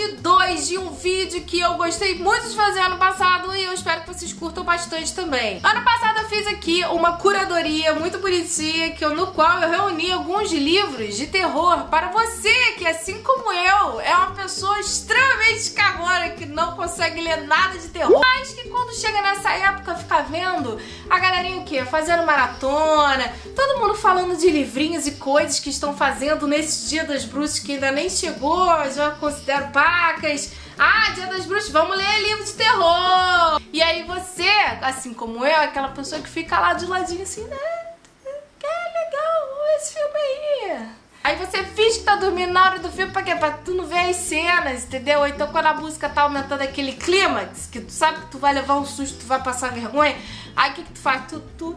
parte 2 de um vídeo que eu gostei muito de fazer ano passado e eu espero que vocês curtam bastante também. Ano passado eu fiz aqui uma curadoria muito bonitinha no qual eu reuni alguns livros de terror para você que, assim como eu, é uma pessoa extremamente cagona que não consegue ler nada de terror, mas que quando chega nessa época fica vendo a galerinha o quê? Fazendo maratona, todo mundo falando de livrinhos e coisas que estão fazendo nesse Dia das Bruxas que ainda nem chegou, já considero pacas. Ah, Dia das Bruxas, vamos ler livro de terror! E aí você, assim como eu, é aquela pessoa que fica lá de ladinho assim, né? Que legal esse filme aí. Aí você finge que tá dormindo na hora do filme, pra quê? Pra tu não ver as cenas, entendeu? Ou então quando a música tá aumentando aquele clímax, que tu sabe que tu vai levar um susto, tu vai passar vergonha, aí o que tu faz? Tu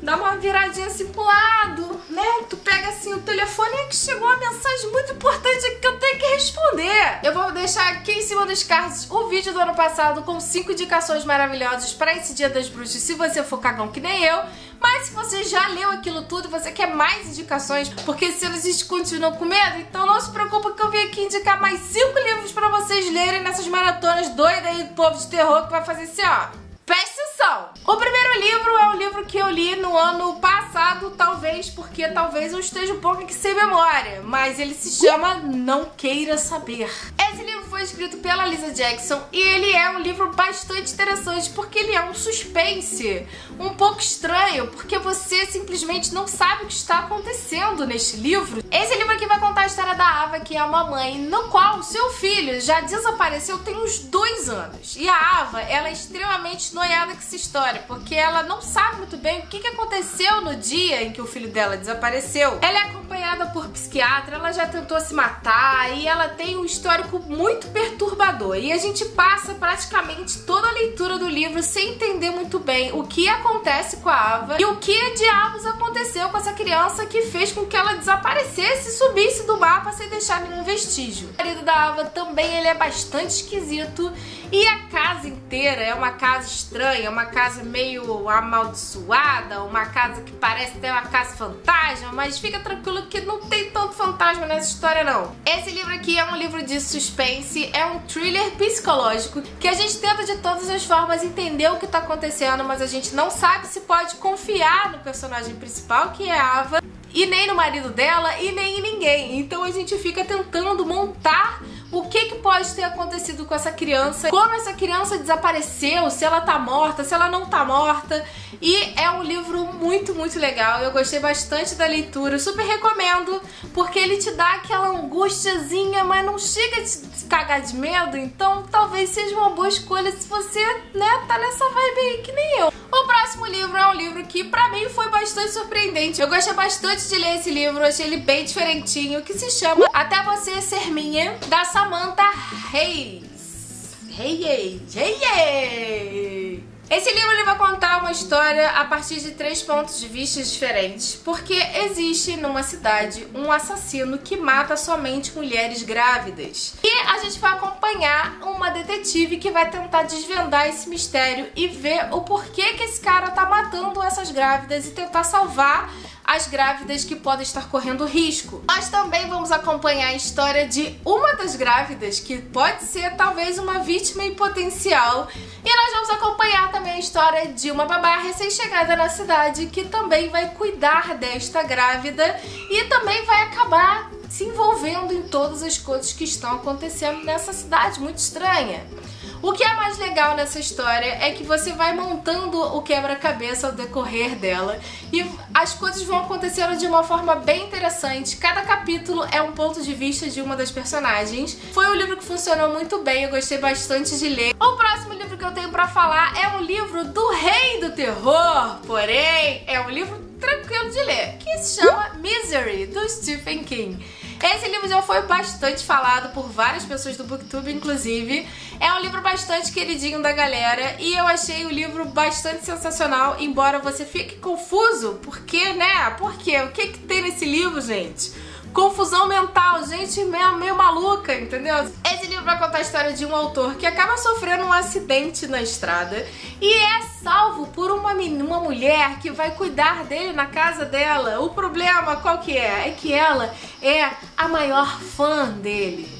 dá uma viradinha assim pro lado, né? Tu pega assim o telefone e é que chegou uma mensagem muito importante aqui que eu tenho que responder. Eu vou deixar aqui em cima dos cards o vídeo do ano passado com 5 indicações maravilhosas para esse Dia das Bruxas, se você for cagão que nem eu. Mas se você já leu aquilo tudo e você quer mais indicações, porque se vocês continuam com medo, então não se preocupa que eu vim aqui indicar mais 5 livros para vocês lerem nessas maratonas doidas aí do povo de terror que vai fazer assim, ó. Presta atenção! O primeiro livro é um livro que eu li no ano passado, talvez porque talvez eu esteja um pouco aqui sem memória, mas ele se chama Não Queira Saber. Esse livro foi escrito pela Lisa Jackson e ele é um livro bastante interessante porque ele é um suspense um pouco estranho, porque você simplesmente não sabe o que está acontecendo neste livro. Esse livro aqui vai contar a história da Ava, que é uma mãe no qual o seu filho já desapareceu tem uns 2 anos. E a Ava, ela é extremamente noiada com essa história, porque ela não sabe muito bem o que aconteceu no dia em que o filho dela desapareceu. Ela é acompanhada por psiquiatra, ela já tentou se matar e ela tem um histórico muito perturbador. E a gente passa praticamente toda a leitura do livro sem entender muito bem o que acontece com a Ava e o que diabos aconteceu com essa criança que fez com que ela desaparecesse e subisse do mapa sem deixar nenhum vestígio. O marido da Ava também ele é bastante esquisito e a casa inteira é uma casa estranha, uma casa meio amaldiçoada, uma casa que parece ter uma casa fantasma, mas fica tranquilo que não tem tanto fantasma nessa história não. Esse livro aqui é um livro de suspense, é um thriller psicológico que a gente tenta de todas as formas entender o que tá acontecendo, mas a gente não sabe se pode confiar no personagem principal, que é a Ava, e nem no marido dela, e nem em ninguém. Então a gente fica tentando montar o que pode ter acontecido com essa criança, como essa criança desapareceu, se ela tá morta, se ela não tá morta. E é um livro muito, muito legal. Eu gostei bastante da leitura, super recomendo, porque ele te dá aquela angustiazinha, mas não chega a te cagar de medo. Então talvez seja uma boa escolha se você, né, tá nessa vibe aí que nem eu. O próximo livro é um livro que pra mim foi bastante surpreendente. Eu gostei bastante de ler esse livro, achei ele bem diferentinho, que se chama Até Você Ser Minha, da Samantha Hayes. Esse livro ele vai contar uma história a partir de 3 pontos de vista diferentes, porque existe numa cidade um assassino que mata somente mulheres grávidas. E a gente vai acompanhar uma detetive que vai tentar desvendar esse mistério e ver o porquê que esse cara tá matando essas grávidas e tentar salvar as grávidas que podem estar correndo risco. Nós também vamos acompanhar a história de uma das grávidas, que pode ser talvez uma vítima em potencial. E nós vamos acompanhar também a história de uma babá recém-chegada na cidade, que também vai cuidar desta grávida e também vai acabar se envolvendo em todas as coisas que estão acontecendo nessa cidade muito estranha. O que é mais legal nessa história é que você vai montando o quebra-cabeça ao decorrer dela e as coisas vão acontecendo de uma forma bem interessante. Cada capítulo é um ponto de vista de uma das personagens. Foi um livro que funcionou muito bem, eu gostei bastante de ler. O próximo livro que eu tenho pra falar é um livro do Rei do Terror, porém é um livro tranquilo de ler, que se chama Misery, do Stephen King. Esse livro já foi bastante falado por várias pessoas do BookTube, inclusive. É um livro bastante queridinho da galera e eu achei o livro bastante sensacional, embora você fique confuso, porque, né? Por quê? O que tem nesse livro, gente? Confusão mental, gente meio maluca, entendeu? Esse livro vai contar a história de um autor que acaba sofrendo um acidente na estrada e é salvo por uma mulher que vai cuidar dele na casa dela. O problema qual que é? É que ela é a maior fã dele.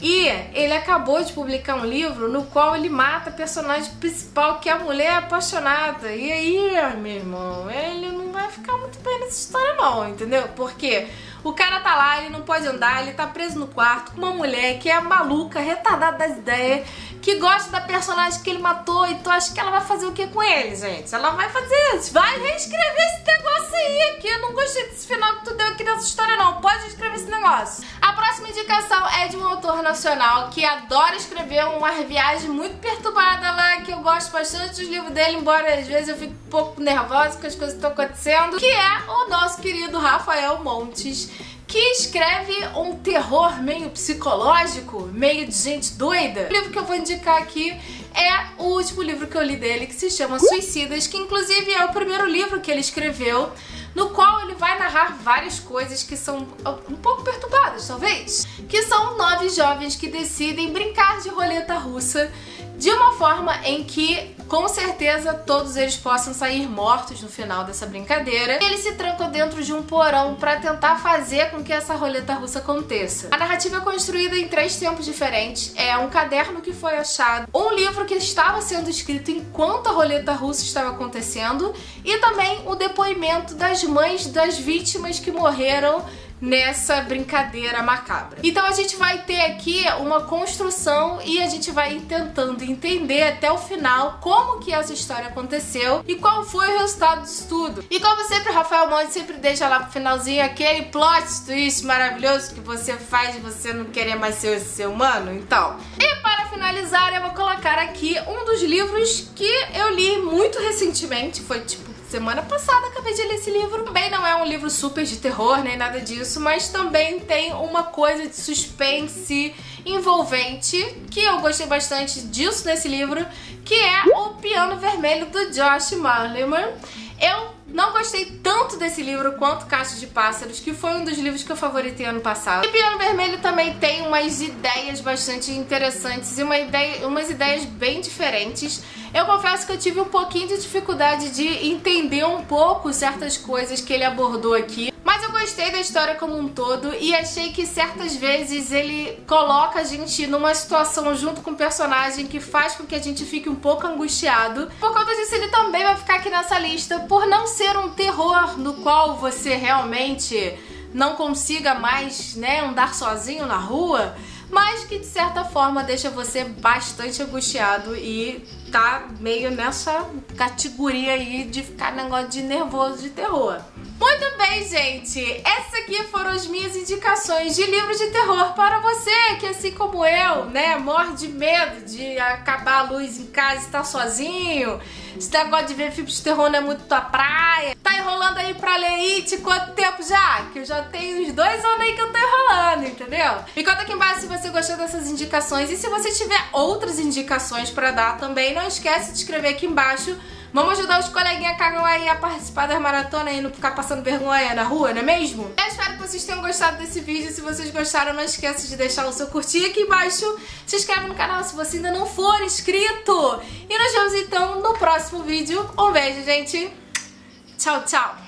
E ele acabou de publicar um livro no qual ele mata a personagem principal, que é a mulher apaixonada. E aí, meu irmão, ele não vai ficar muito bem nessa história não, entendeu? Porque o cara tá lá, ele não pode andar, ele tá preso no quarto com uma mulher que é maluca, retardada das ideias, que gosta da personagem que ele matou. E tu acha que ela vai fazer o que com ele, gente? Ela vai reescrever esse negócio aí, que eu não gostei desse final que tu deu aqui nessa história não. Pode reescrever esse negócio. A próxima indicação é de um autor nacional que adora escrever uma viagem muito perturbada lá, que eu gosto bastante dos livros dele, embora às vezes eu fique um pouco nervosa com as coisas que estão acontecendo, que é o nosso querido Rafael Montes, que escreve um terror meio psicológico, meio de gente doida. O livro que eu vou indicar aqui é o último livro que eu li dele, que se chama Suicidas, que inclusive é o primeiro livro que ele escreveu, no qual ele vai narrar várias coisas que são um pouco perturbadas, talvez. Que são 9 jovens que decidem brincar de roleta russa de uma forma em que, com certeza, todos eles possam sair mortos no final dessa brincadeira. Eles se trancam dentro de um porão para tentar fazer com que essa roleta russa aconteça. A narrativa é construída em 3 tempos diferentes. É um caderno que foi achado, um livro que estava sendo escrito enquanto a roleta russa estava acontecendo, e também o depoimento das mães das vítimas que morreram nessa brincadeira macabra. Então a gente vai ter aqui uma construção e a gente vai tentando entender até o final como que essa história aconteceu e qual foi o resultado disso tudo. E como sempre, o Rafael Montes sempre deixa lá pro finalzinho aquele plot twist maravilhoso que você faz de você não querer mais ser esse ser humano. Então, e para finalizar, eu vou colocar aqui um dos livros que eu li muito recentemente, foi tipo semana passada, acabei de ler esse livro. Também não é um livro super de terror, nem nada disso, mas também tem uma coisa de suspense envolvente, que eu gostei bastante disso nesse livro, que é O Piano Vermelho, do Josh Malerman. Eu não gostei tanto desse livro quanto Caixa de Pássaros, que foi um dos livros que eu favoritei ano passado. E Piano Vermelho também tem umas ideias bastante interessantes e umas ideias bem diferentes. Eu confesso que eu tive um pouquinho de dificuldade de entender um pouco certas coisas que ele abordou aqui, mas eu gostei da história como um todo e achei que certas vezes ele coloca a gente numa situação junto com o personagem que faz com que a gente fique um pouco angustiado. Por conta disso, ele também vai ficar aqui nessa lista, por não ser um terror no qual você realmente não consiga mais, né, andar sozinho na rua, mas que de certa forma deixa você bastante angustiado e tá meio nessa categoria aí de ficar negócio de nervoso de terror. Muito bem, gente, essas aqui foram as minhas indicações de livros de terror para você que, assim como eu, né, morre de medo de acabar a luz em casa e estar sozinho. Esse negócio de ver filmes de terror não é muito tua praia. Tá enrolando aí pra ler It quanto tempo já? Que eu já tenho uns 2 anos aí que eu tô enrolando, entendeu? Me conta aqui embaixo se você gostou dessas indicações e se você tiver outras indicações pra dar também, não esquece de escrever aqui embaixo. Vamos ajudar os coleguinhas cagão aí a participar das maratonas e não ficar passando vergonha na rua, não é mesmo? Eu espero que vocês tenham gostado desse vídeo. Se vocês gostaram, não esqueça de deixar o seu curtir aqui embaixo. Se inscreve no canal se você ainda não for inscrito. E nos vemos então no próximo vídeo. Um beijo, gente. Tchau, tchau.